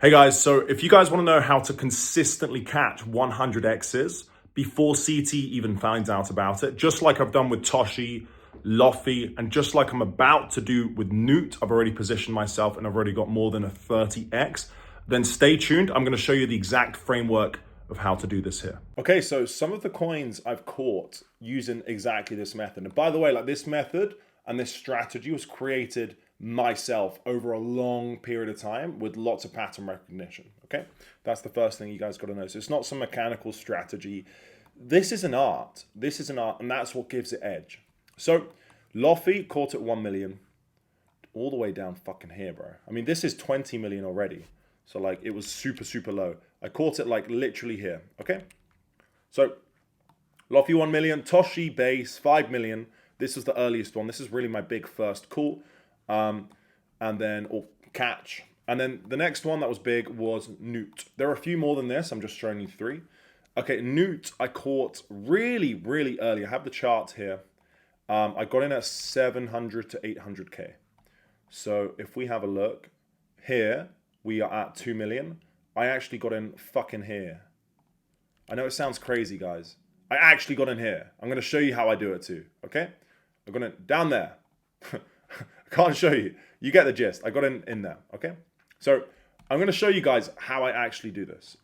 Hey guys, so if you guys want to know how to consistently catch 100x's before CT even finds out about it, just like I've done with Toshi, Lofi, and just like I'm about to do with NOOT, I've already positioned myself and I've already got more than a 30x, then stay tuned. I'm going to show you the exact framework of how to do this here. Okay, so some of the coins I've caught using exactly this method. And by the way, like this method and this strategy was created myself over a long period of time with lots of pattern recognition. Okay, that's the first thing you guys got to know. So it's not some mechanical strategy. This is an art. This is an art, and that's what gives it edge. So Lofi caught at 1 million, all the way down fucking here, bro. I mean, this is 20 million already. So like it was super low. I caught it like literally here. Okay, so Lofi 1 million, Toshi base 5 million. This was the earliest one. This is really my big first call. And then, or catch. And then the next one that was big was NOOT. There are a few more than this. I'm just showing you three. Okay, NOOT I caught really early. I have the chart here. I got in at 700 to 800K. So if we have a look here, we are at 2 million. I actually got in fucking here. I know it sounds crazy, guys. I actually got in here. I'm going to show you how I do it too. Okay, I got in down there. I can't show you. You get the gist. I got in there, okay? So I'm going to show you guys how I actually do this.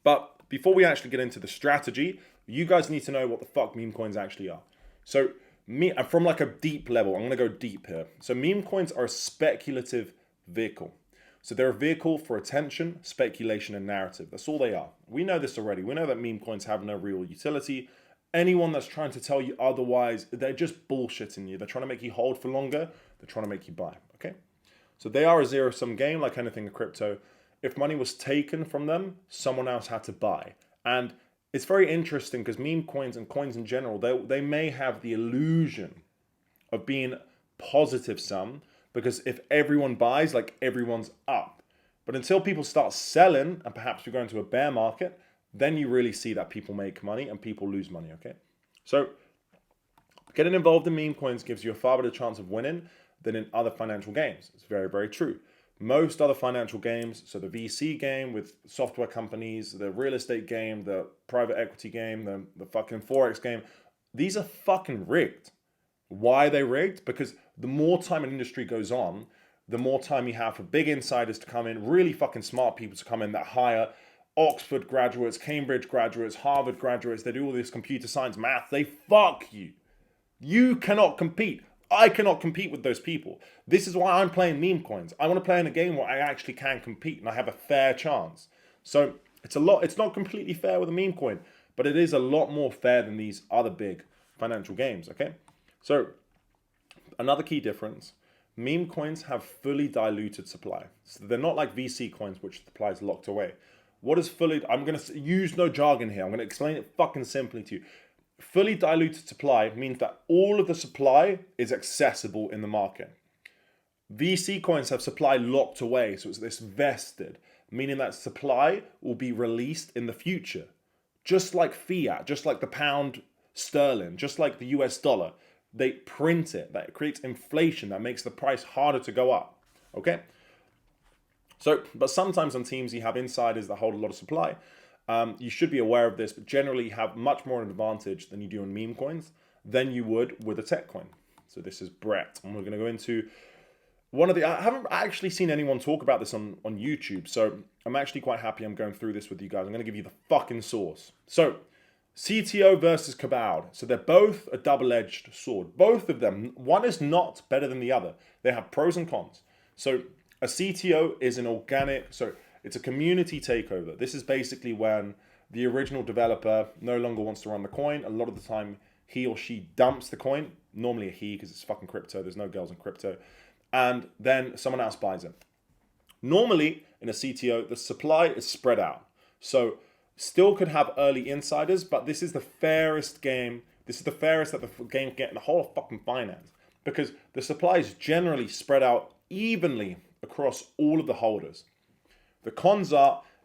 But before we actually get into the strategy, you guys need to know what the fuck meme coins actually are. So from like a deep level, I'm going to go deep here. So meme coins are a speculative vehicle. So they're a vehicle for attention, speculation, and narrative. That's all they are. We know this already. We know that meme coins have no real utility. Anyone that's trying to tell you otherwise, they're just bullshitting you. They're trying to make you hold for longer. They're trying to make you buy, okay? So they are a zero-sum game like anything in crypto. If money was taken from them, someone else had to buy. And it's very interesting because meme coins and coins in general, they may have the illusion of being positive sum because if everyone buys, like everyone's up. But until people start selling and perhaps we go into a bear market, then you really see that people make money and people lose money, okay? So getting involved in meme coins gives you a far better chance of winning than in other financial games. It's very true. Most other financial games, so the VC game with software companies, the real estate game, the private equity game, the fucking Forex game, these are fucking rigged. Why are they rigged? Because the more time an industry goes on, the more time you have for big insiders to come in, really fucking smart people to come in that hire Oxford graduates, Cambridge graduates, Harvard graduates, they do all this computer science, math, they fuck you. You cannot compete. I cannot compete with those people. This is why I'm playing meme coins. I want to play in a game where I actually can compete and I have a fair chance. So it's not completely fair with a meme coin, but it is a lot more fair than these other big financial games, okay? So another key difference, meme coins have fully diluted supply. So they're not like VC coins, which supply is locked away. What is fully, I'm going to use no jargon here. I'm going to explain it fucking simply to you. Fully diluted supply means that all of the supply is accessible in the market. VC coins have supply locked away. So it's this vested, meaning that supply will be released in the future. Just like fiat, just like the pound sterling, just like the US dollar. They print it. That creates inflation. That makes the price harder to go up. Okay? So, but sometimes on teams you have insiders that hold a lot of supply. You should be aware of this, but generally you have much more advantage than you do on meme coins than you would with a tech coin. So this is Brett, and we're going to go into one of the, I haven't actually seen anyone talk about this on YouTube, so I'm actually quite happy I'm going through this with you guys. I'm going to give you the fucking source. So CTO versus Cabal. So they're both a double-edged sword. Both of them, one is not better than the other. They have pros and cons. So a CTO is an organic, so it's a community takeover. This is basically when the original developer no longer wants to run the coin. A lot of the time, he or she dumps the coin. Normally a he, because it's fucking crypto. There's no girls in crypto. And then someone else buys it. Normally, in a CTO, the supply is spread out. So still could have early insiders, but this is the fairest game. This is the fairest that the game can get in the whole of fucking finance. Because the supply is generally spread out evenly across all of the holders. The cons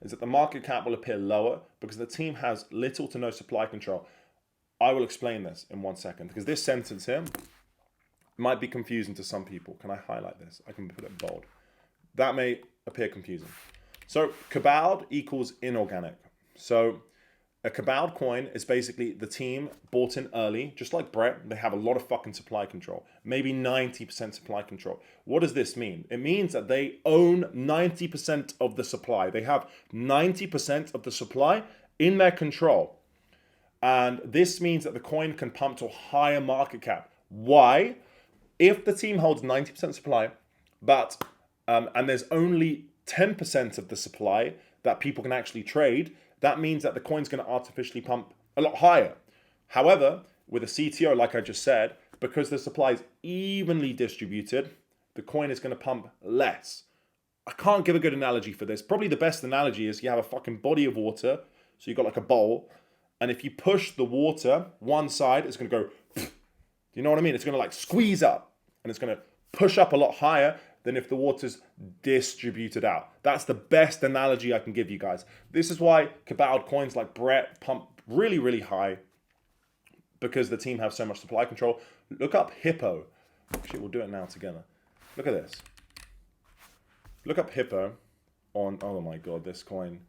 is that the market cap will appear lower because the team has little to no supply control. I will explain this in 1 second because this sentence here might be confusing to some people. Can I highlight this? I can put it bold. That may appear confusing. So cabal equals inorganic. So a cabal coin is basically the team bought in early, just like Brett. They have a lot of fucking supply control, maybe 90% supply control. What does this mean? It means that they own 90% of the supply. They have 90% of the supply in their control. And this means that the coin can pump to a higher market cap. Why? If the team holds 90% supply, but and there's only 10% of the supply that people can actually trade, that means that the coin's going to artificially pump a lot higher. However, with a CTO, like I just said, because the supply is evenly distributed, the coin is going to pump less. I can't give a good analogy for this. Probably the best analogy is you have a fucking body of water, so you've got like a bowl, and if you push the water, one side is going to go, do you know what I mean? It's going to like squeeze up, and it's going to push up a lot higher than if the water's distributed out. That's the best analogy I can give you guys. This is why cabal coins like Brett pump really, really high, because the team have so much supply control. Look up Hippo. Actually, we'll do it now together. Look at this. Look up Hippo on, oh my God, this coin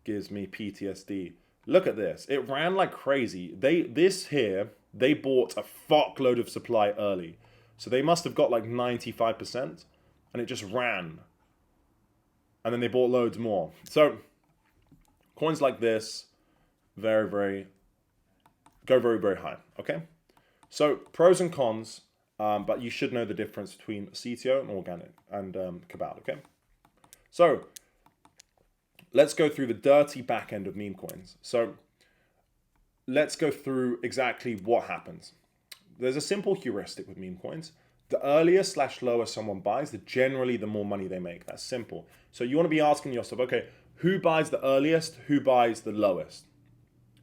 gives me PTSD. Look at this. It ran like crazy. They bought a fuckload of supply early. So they must have got like 95%. And it just ran. And then they bought loads more. So coins like this, go very, very high. Okay? So pros and cons, but you should know the difference between CTO and organic and cabal. Okay? So let's go through the dirty back end of meme coins. So let's go through exactly what happens. There's a simple heuristic with meme coins. The earlier / lower someone buys, generally the more money they make. That's simple. So you want to be asking yourself, okay, who buys the earliest? Who buys the lowest?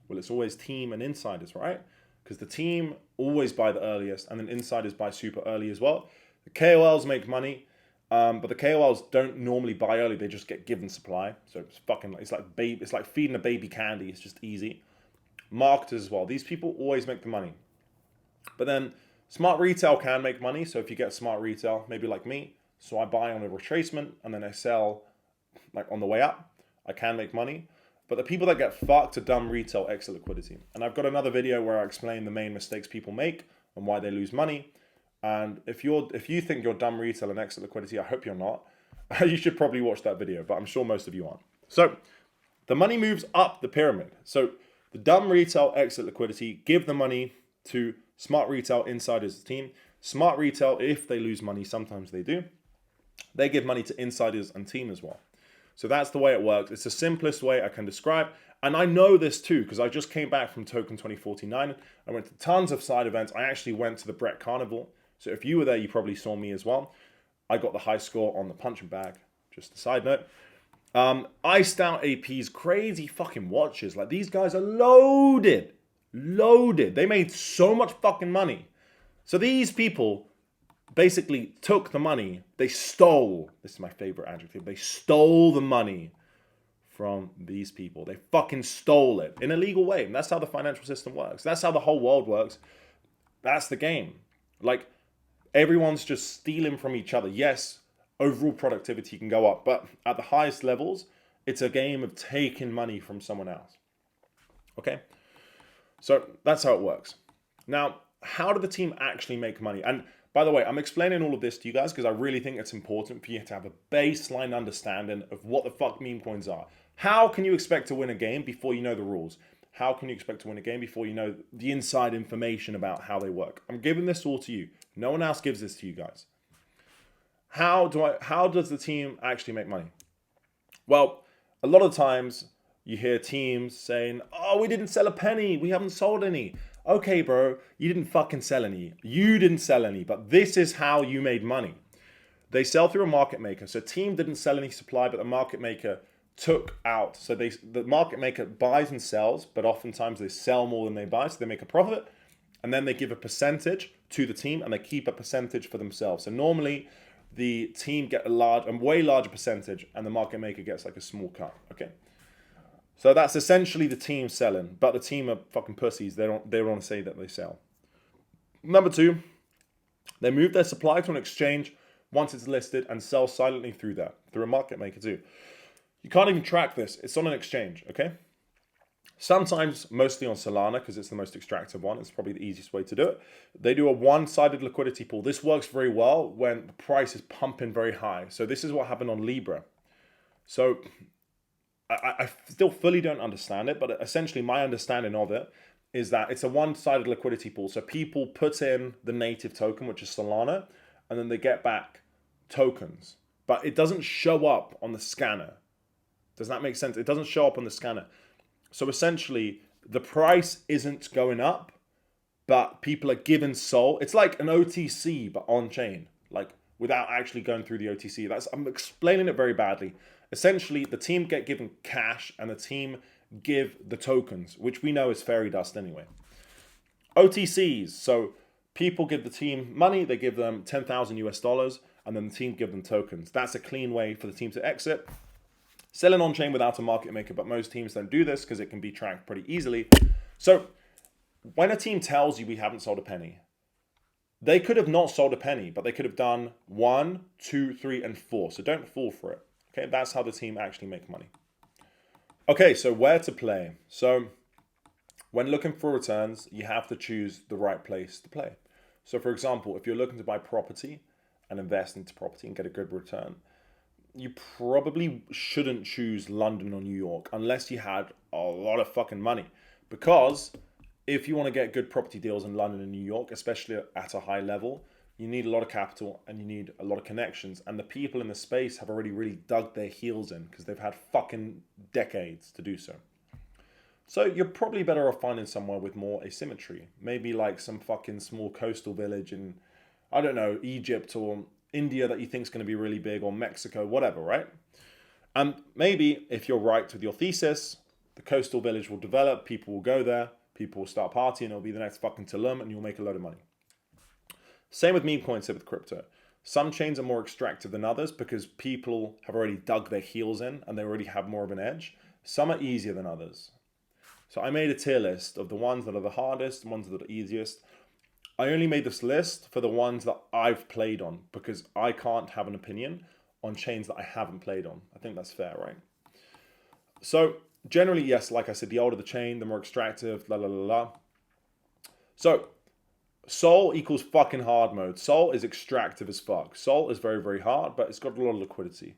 Well, it's always team and insiders, right? Because the team always buy the earliest, and then insiders buy super early as well. The KOLs make money, but the KOLs don't normally buy early. They just get given supply. So it's like feeding a baby candy. It's just easy. Marketers as well. These people always make the money. But then smart retail can make money. So if you get smart retail, maybe like me, so I buy on a retracement and then I sell like on the way up, I can make money. But the people that get fucked are dumb retail exit liquidity. And I've got another video where I explain the main mistakes people make and why they lose money. And if you think you're dumb retail and exit liquidity, I hope you're not. You should probably watch that video, but I'm sure most of you aren't. So the money moves up the pyramid. So the dumb retail exit liquidity give the money to smart retail insiders team. Smart retail, if they lose money, sometimes they do, they give money to insiders and team as well. So that's the way it works. It's the simplest way I can describe. And I know this too, because I just came back from Token 2049. I went to tons of side events. I actually went to the Brett Carnival. So if you were there, you probably saw me as well. I got the high score on the punching bag. Just a side note. Iced Out AP's crazy fucking watches. Like, these guys are loaded. They made so much fucking money. So these people basically took the money. They stole. This is my favorite adjective. They stole the money from these people. They fucking stole it in a legal way. And that's how the financial system works. That's how the whole world works. That's the game. Like, everyone's just stealing from each other. Yes, overall productivity can go up, but at the highest levels, it's a game of taking money from someone else. Okay? So that's how it works. Now, how do the team actually make money? And by the way, I'm explaining all of this to you guys because I really think it's important for you to have a baseline understanding of what the fuck meme coins are. How can you expect to win a game before you know the rules? How can you expect to win a game before you know the inside information about how they work? I'm giving this all to you. No one else gives this to you guys. How does the team actually make money? Well, a lot of times you hear teams saying, oh, we didn't sell a penny. We haven't sold any. Okay, bro, you didn't fucking sell any. You didn't sell any, but this is how you made money. They sell through a market maker. So team didn't sell any supply, but the market maker took out. So the market maker buys and sells, but oftentimes they sell more than they buy. So they make a profit, and then they give a percentage to the team, and they keep a percentage for themselves. So normally the team get a way larger percentage, and the market maker gets like a small cut. Okay. So that's essentially the team selling, but the team are fucking pussies. They don't want to say that they sell. Number two, they move their supply to an exchange once it's listed and sell silently through a market maker too. You can't even track this. It's on an exchange, okay? Sometimes, mostly on Solana, because it's the most extractive one. It's probably the easiest way to do it. They do a one-sided liquidity pool. This works very well when the price is pumping very high. So this is what happened on Libra. So I still fully don't understand it, but essentially my understanding of it is that it's a one-sided liquidity pool. So people put in the native token, which is Solana, and then they get back tokens. But it doesn't show up on the scanner. Does that make sense? It doesn't show up on the scanner. So essentially, the price isn't going up, but people are given SOL. It's like an OTC, but on-chain, like without actually going through the OTC. I'm explaining it very badly. Essentially, the team get given cash and the team give the tokens, which we know is fairy dust anyway. OTCs, so people give the team money, they give them 10,000 US dollars, and then the team give them tokens. That's a clean way for the team to exit. Selling on-chain without a market maker, but most teams don't do this because it can be tracked pretty easily. So when a team tells you we haven't sold a penny, they could have not sold a penny, but they could have done 1, 2, 3, and 4. So don't fall for it. Okay, that's how the team actually make money. Okay, so where to play? So when looking for returns, you have to choose the right place to play. So for example, if you're looking to buy property and invest into property and get a good return, you probably shouldn't choose London or New York unless you had a lot of fucking money. Because if you want to get good property deals in London and New York, especially at a high level, you need a lot of capital and you need a lot of connections. And the people in the space have already really dug their heels in because they've had fucking decades to do so. So you're probably better off finding somewhere with more asymmetry. Maybe like some fucking small coastal village in, I don't know, Egypt or India that you think is going to be really big, or Mexico, whatever, right? And maybe if you're right with your thesis, the coastal village will develop, people will go there, people will start partying, it'll be the next fucking Tulum, and you'll make a load of money. Same with Memecoins, with crypto. Some chains are more extractive than others because people have already dug their heels in and they already have more of an edge. Some are easier than others. So I made a tier list of the ones that are the hardest, ones that are easiest. I only made this list for the ones that I've played on because I can't have an opinion on chains that I haven't played on. I think that's fair, right? So generally, yes, like I said, the older the chain, the more extractive, la la la la. So Sol equals fucking hard mode. Sol is extractive as fuck. Sol is very, very hard, but it's got a lot of liquidity.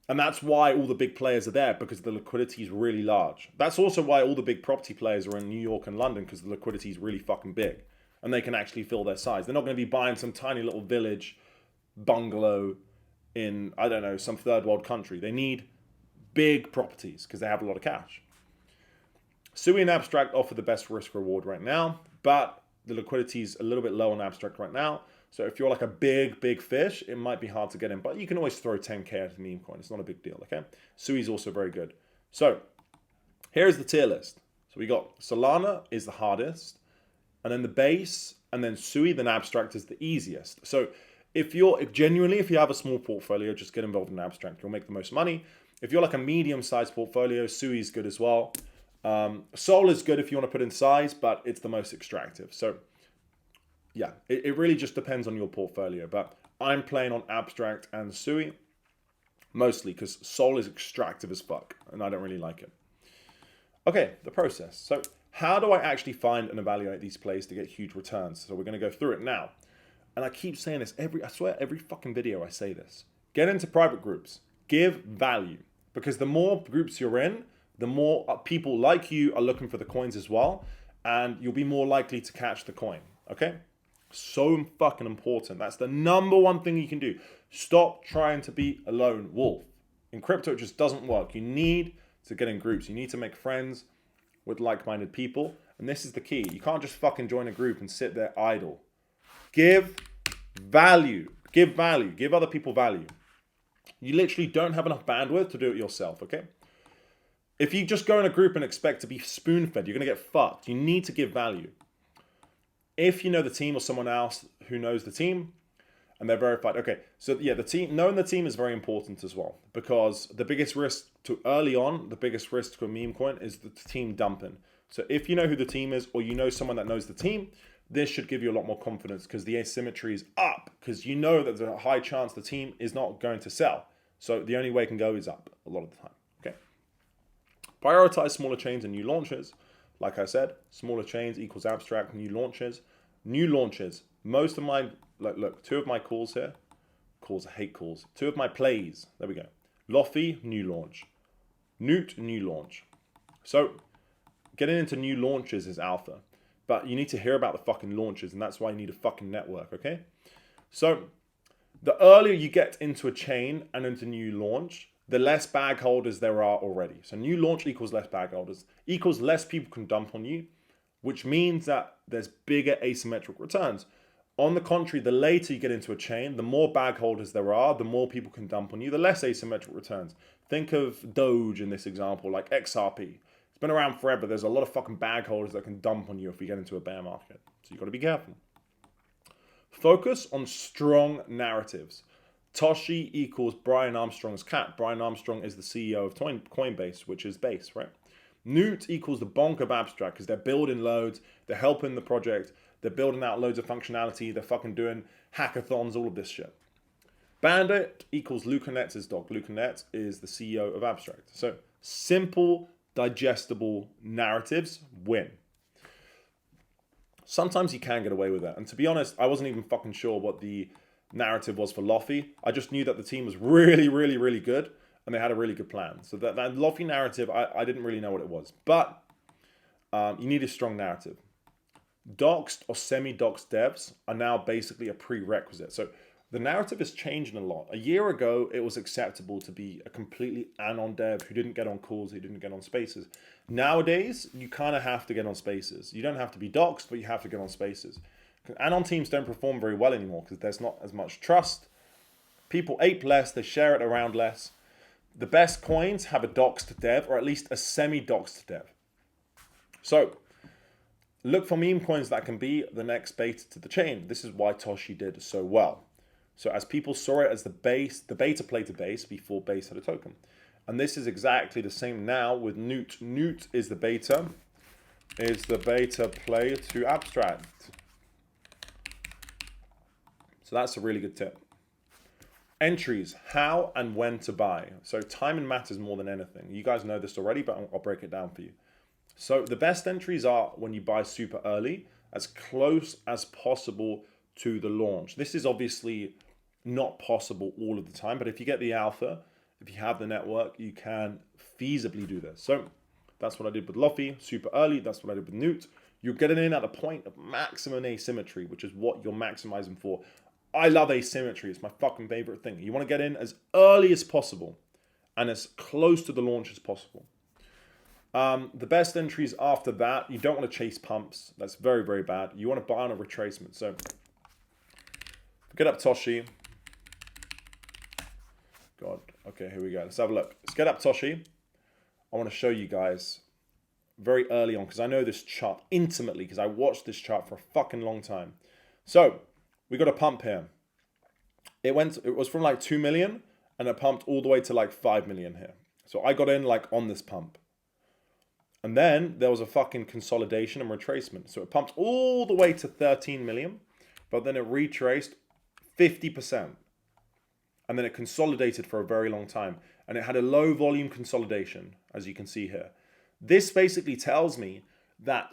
And that's why all the big players are there, because the liquidity is really large. That's also why all the big property players are in New York and London, because the liquidity is really fucking big. And they can actually fill their size. They're not going to be buying some tiny little village bungalow in, I don't know, some third world country. They need big properties because they have a lot of cash. Sui and Abstract offer the best risk reward right now, but the liquidity is a little bit low on Abstract right now. So if you're like a big fish, it might be hard to get in, but you can always throw 10K at a Memecoin. It's not a big deal, okay? Sui is also very good. So here's the tier list. So we got Solana is the hardest, and then the base, and then Sui, then Abstract is the easiest. So if you have a small portfolio, just get involved in Abstract. You'll make the most money. If you're like a medium-sized portfolio, Sui is good as well. Sol is good if you want to put in size, but it's the most extractive. So yeah, it really just depends on your portfolio. But I'm playing on Abstract and Sui mostly because Sol is extractive as fuck and I don't really like it. Okay, the process. So how do I actually find and evaluate these plays to get huge returns? So we're going to go through it now. And I keep saying this I swear every fucking video I say this. Get into private groups. Give value. Because the more groups you're in, the more people like you are looking for the coins as well. And you'll be more likely to catch the coin. Okay? So fucking important. That's the number one thing you can do. Stop trying to be a lone wolf. In crypto, it just doesn't work. You need to get in groups. You need to make friends with like-minded people. And this is the key. You can't just fucking join a group and sit there idle. Give value. Give value. Give other people value. You literally don't have enough bandwidth to do it yourself, okay? If you just go in a group and expect to be spoon-fed, you're going to get fucked. You need to give value. If you know the team or someone else who knows the team and they're verified. Okay, so yeah, knowing the team is very important as well, because the biggest risk to early on, the biggest risk to a meme coin is the team dumping. So if you know who the team is or you know someone that knows the team, this should give you a lot more confidence because the asymmetry is up because you know that there's a high chance the team is not going to sell. So the only way it can go is up a lot of the time. Okay. Prioritize smaller chains and new launches. Like I said, smaller chains equals abstract, new launches. New launches. Most of my, look, 2 of my calls here. Calls, I hate calls. 2 of my plays. There we go. Lofi, new launch. NOOT, new launch. So getting into new launches is alpha. But you need to hear about the fucking launches, and that's why you need a fucking network, okay? So the earlier you get into a chain and into new launch, the less bag holders there are already. So new launch equals less bag holders, equals less people can dump on you, which means that there's bigger asymmetric returns. On the contrary, the later you get into a chain, the more bag holders there are, the more people can dump on you, the less asymmetric returns. Think of Doge in this example, like XRP. It's been around forever. There's a lot of fucking bag holders that can dump on you if we get into a bear market. So you've got to be careful. Focus on strong narratives. Toshi equals Brian Armstrong's cat. Brian Armstrong is the CEO of Coinbase, which is Base, right? NOOT equals the bonk of abstract because they're building loads, they're helping the project, they're building out loads of functionality, they're fucking doing hackathons, all of this shit. Bandit equals Luca Netz's dog. Luca Netz is the CEO of Abstract. So simple, digestible narratives win. Sometimes you can get away with that. And to be honest, I wasn't even fucking sure what the narrative was for Lofi. I just knew that the team was really, really, really good and they had a really good plan. So that Lofi narrative, I didn't really know what it was. But you need a strong narrative. Doxed or semi-doxed devs are now basically a prerequisite. So the narrative is changing a lot. A year ago, it was acceptable to be a completely anon dev who didn't get on calls, who didn't get on spaces. Nowadays, you kind of have to get on spaces. You don't have to be doxed, but you have to get on spaces. Anon teams don't perform very well anymore because there's not as much trust. People ape less, they share it around less. The best coins have a doxed dev or at least a semi-doxed dev. So look for meme coins that can be the next beta to the chain. This is why Toshi did so well. So as people saw it as the beta play to base before base had a token. And this is exactly the same now with NOOT. NOOT is the beta play to abstract. So that's a really good tip. Entries, how and when to buy. So timing matters more than anything. You guys know this already, but I'll break it down for you. So the best entries are when you buy super early, as close as possible to the launch. This is obviously not possible all of the time, but if you get the alpha, if you have the network, you can feasibly do this. So that's what I did with Lofi, super early. That's what I did with NOOT. You're getting in at the point of maximum asymmetry, which is what you're maximizing for. I love asymmetry. It's my fucking favorite thing. You want to get in as early as possible and as close to the launch as possible. The best entries after that, you don't want to chase pumps. That's very, very bad. You want to buy on a retracement. So get up Toshi. God. Okay, here we go. Let's have a look. Let's get up Toshi. I want to show you guys very early on because I know this chart intimately because I watched this chart for a fucking long time. So we got a pump here. It was from like 2 million and it pumped all the way to like 5 million here. So I got in like on this pump. And then there was a fucking consolidation and retracement. So it pumped all the way to 13 million, but then it retraced 50%. And then it consolidated for a very long time. And it had a low volume consolidation, as you can see here. This basically tells me that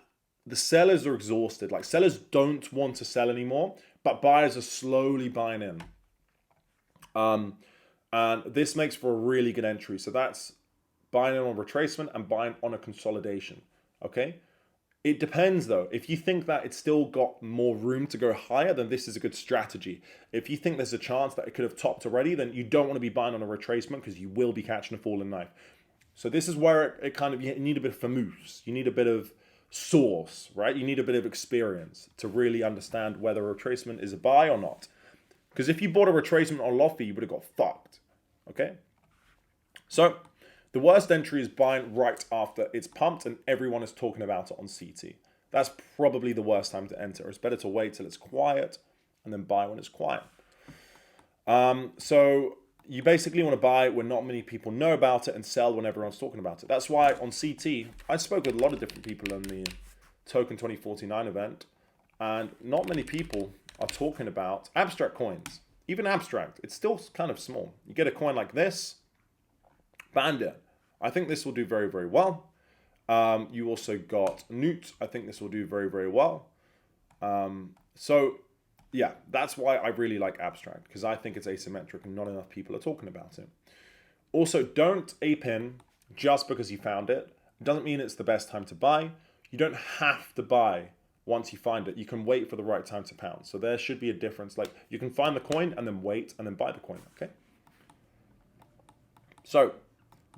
the sellers are exhausted. Like sellers don't want to sell anymore, but buyers are slowly buying in. And this makes for a really good entry. So that's buying in on retracement and buying on a consolidation, okay? It depends though. If you think that it's still got more room to go higher, then this is a good strategy. If you think there's a chance that it could have topped already, then you don't want to be buying on a retracement because you will be catching a falling knife. So this is where it kind of, you need a bit of famous. You need a bit of source, right? You need a bit of experience to really understand whether a retracement is a buy or not. Because if you bought a retracement on Lofi, you would have got fucked, okay? So the worst entry is buying right after it's pumped and everyone is talking about it on CT. That's probably the worst time to enter. It's better to wait till it's quiet and then buy when it's quiet. So you basically want to buy when not many people know about it and sell when everyone's talking about it. That's why on CT, I spoke with a lot of different people in the Token 2049 event, and not many people are talking about abstract coins. even abstract, it's still kind of small. You get a coin like this, Bandit. I think this will do very, very well. You also got NOOT. I think this will do very, very well. So yeah, that's why I really like abstract, because I think it's asymmetric and not enough people are talking about it. Also, don't ape in just because you found it. It doesn't mean it's the best time to buy. You don't have to buy once you find it. You can wait for the right time to pounce. So there should be a difference. Like, you can find the coin and then wait and then buy the coin, okay? So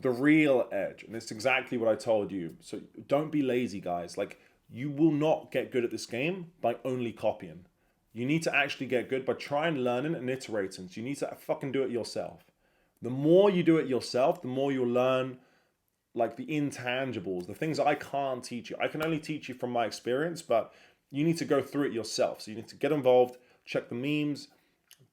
the real edge, and it's exactly what I told you. So don't be lazy, guys. Like, you will not get good at this game by only copying. You need to actually get good by trying, learning, and iterating. So you need to fucking do it yourself. The more you do it yourself, the more you'll learn, like, the intangibles, the things that I can't teach you. I can only teach you from my experience, but you need to go through it yourself. So you need to get involved, check the memes.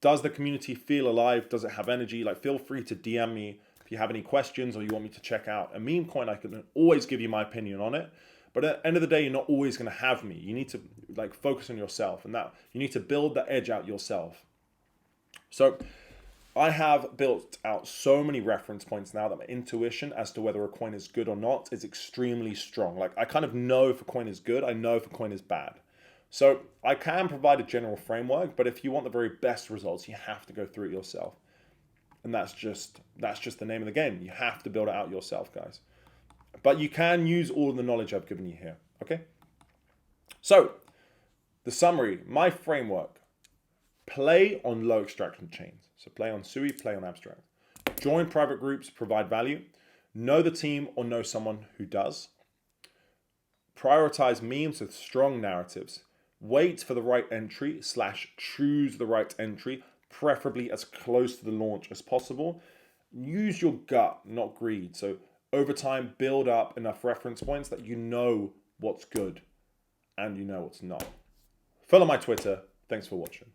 Does the community feel alive? Does it have energy? Like, feel free to DM me if you have any questions or you want me to check out a meme coin. I can always give you my opinion on it. But at the end of the day, you're not always going to have me. You need to, like, focus on yourself, and that you need to build that edge out yourself. So I have built out so many reference points now that my intuition as to whether a coin is good or not is extremely strong. Like, I kind of know if a coin is good, I know if a coin is bad. So I can provide a general framework, but if you want the very best results, you have to go through it yourself. And that's just the name of the game. You have to build it out yourself, guys. But you can use all of the knowledge I've given you here, okay? So the summary, my framework: play on low extraction chains. So play on Sui, play on abstract. Join private groups, provide value. Know the team or know someone who does. Prioritize memes with strong narratives. Wait for the right entry / choose the right entry, preferably as close to the launch as possible. Use your gut, not greed. So over time, build up enough reference points that you know what's good and you know what's not. Follow my Twitter. Thanks for watching.